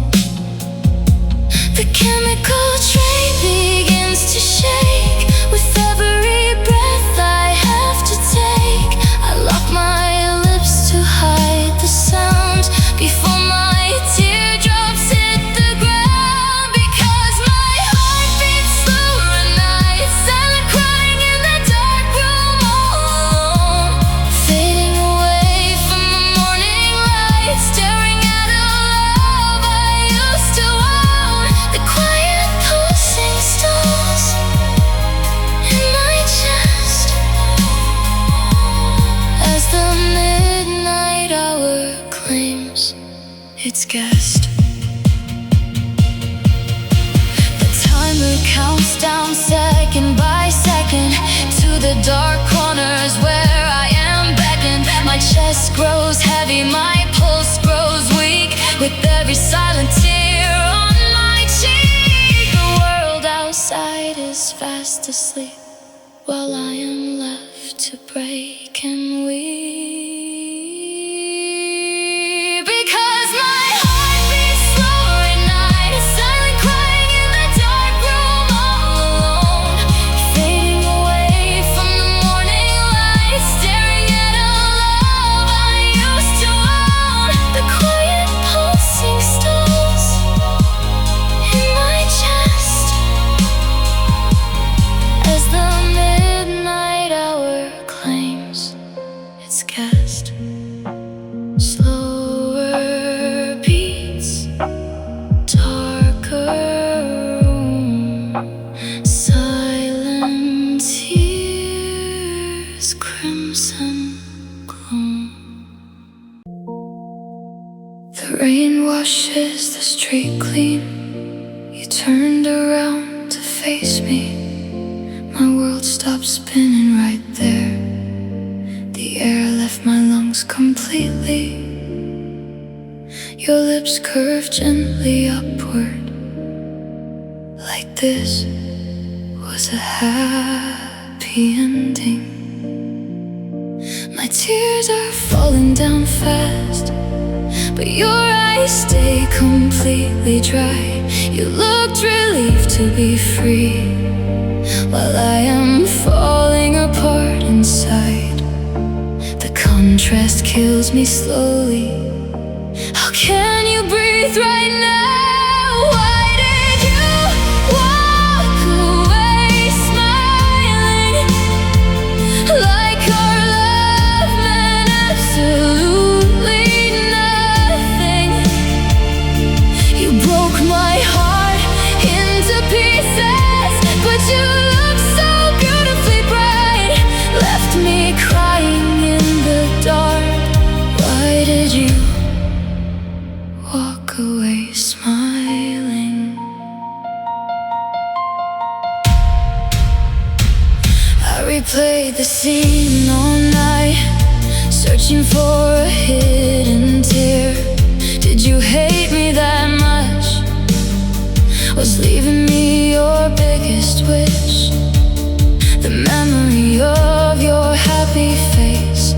The chemical tray begins to shake with every breath I have to take. I lock my lips to hide the sound before my teardrops hit the ground. Because my heart beats slower at night, silent crying in the dark room all alone, fading away from the morning light, staring at a love I used to own. The quiet pulsing storms in my chest as the midnight hour claims its guest. The timer counts down second by second to the dark corners where I am beckoned. My chest grows heavy, my pulse grows weak with every silent tear on my cheek. The world outside is fast asleep while I am left to break and weep. Because my heart beats slower at night, silent crying in the dark room all alone, fading away from the morning light, staring at a love I used to own. The quiet pulsing storms in my chest as the midnight hour claims its guest. Slower beats, darker room, silent tears, crimson gloom. The rain washes the street clean. You turned around to face me. My world stopped spinning right there. The air left my lungs completely. Your lips curved gently upward, like this was a happy ending. My tears are falling down fast, but your eyes stay completely dry. You looked relieved to be free, while I am falling apart inside. The contrast kills me slowly. How can you breathe right now? Why did you walk away smiling, like our love meant absolutely nothing? You broke my heart into pieces, but you look so beautifully bright, left me crying in the dark. Why did you walk away smiling? I replayed the scene all night, searching for a hidden tear. Did you hate me that much? was leaving me your biggest wish. The memory of your happy face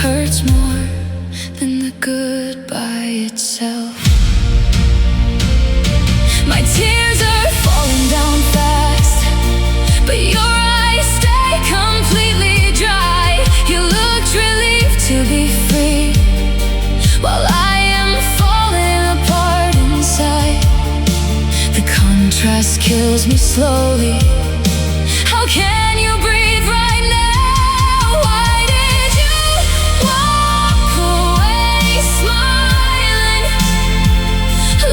hurts more than the goodbye itself. My tears are falling down fast, but your eyes stay completely dry. You looked relieved to be free, while I am falling apart inside. The contrast kills me slowly. How can you breathe right now? Why did you walk away smiling,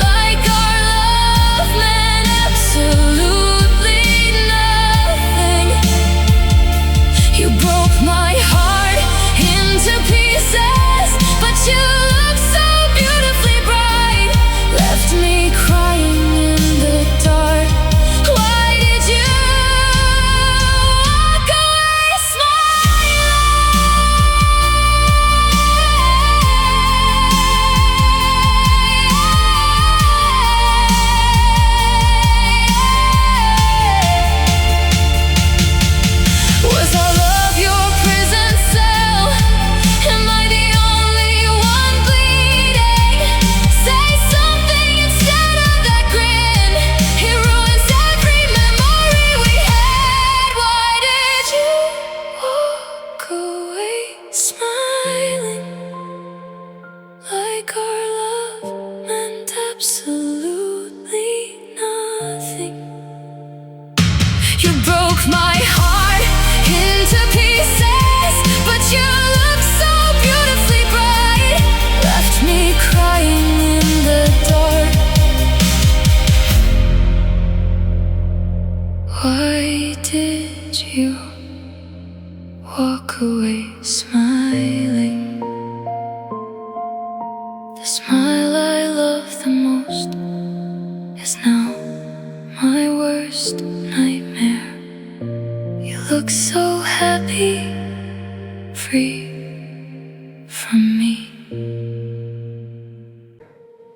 like our love meant absolutely nothing? You broke my heart into pieces, but you look so beautifully bright, left me crying in the dark. Why did you walk away smiling? Was our love your prison cell? Am I the only one bleeding? Say something instead of that grin. It ruins every memory we had. Why did you walk away smiling, like our love meant absolutely nothing? You broke my heart into pieces, but you look so beautifully bright, left me crying in the dark. Why did you walk away smiling? The smile I love the most is now my worst nightmare. You look so happy, free from me.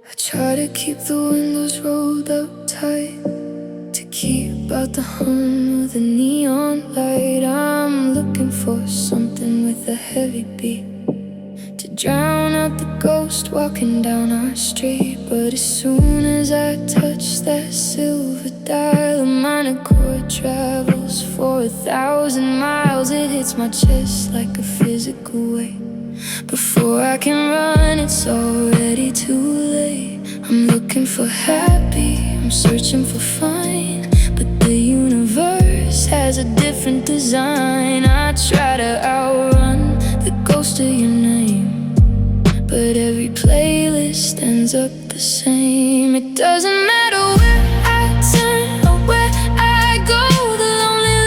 I try to keep the windows rolled up tight, to keep out the hum of the neon light. I'm looking for something with a heavy beat, to drown out the ghost walking down our street. But as soon as I touch that silver dial, a minor chord travels for 1,000 miles. It hits my chest like a physical weight. Before I can run, it's already too late. I'm looking for happy, I'm searching for fine, but the universe has a different design. I try to outrun the ghost of your name, but every playlist ends up the same. It doesn't matter where I turn or where I go, the lonely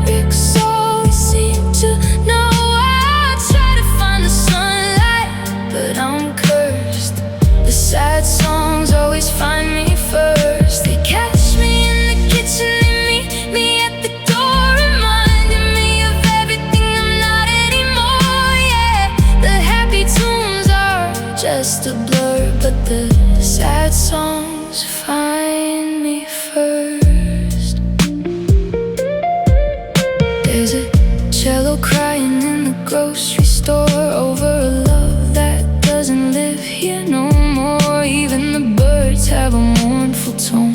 lyrics always seem to know. I try to find the sunlight, but I'm cursed. The sad songs always find me first. They catch me in the kitchen, they meet me at the door, reminding me of everything I'm not anymore. Yeah, the happy tunes are just a blur, but the sad songs find me first. There's a cello crying in the grocery store over a love that doesn't live here no more. Even the birds have a mournful tone,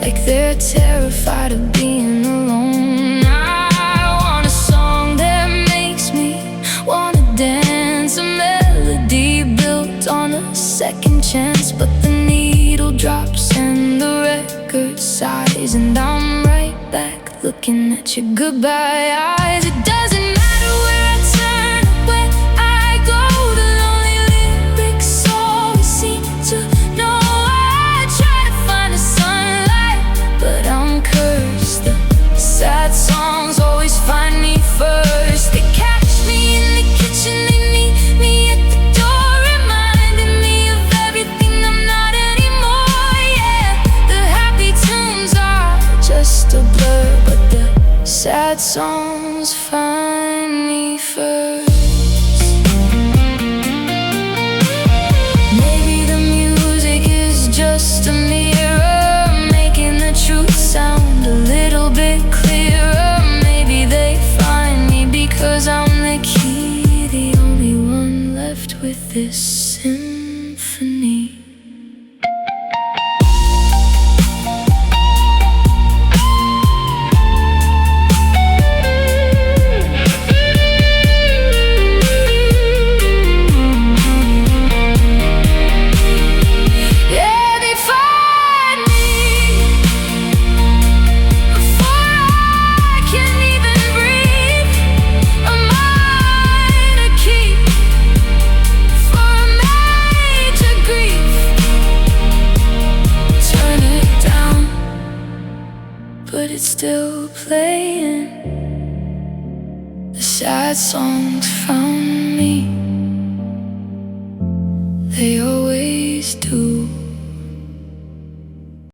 like they're terrified of being alone. I want a song that makes me wanna dance, a melody built on a second chance. But the needle drops and the record sighs, and I'm right back looking at your goodbye eyes. It doesn't matter where I turn, where I go, the lonely lyrics always seem to know. I try to find the sunlight, but I'm cursed. The sad songs always find me first. They catch me in the kitchen, they meet me at the door, reminding me of everything I'm not anymore. Yeah, the happy tunes are just a blur, but the sad songs find me first. Maybe the music is just a mirror but it's still playing. The sad songs from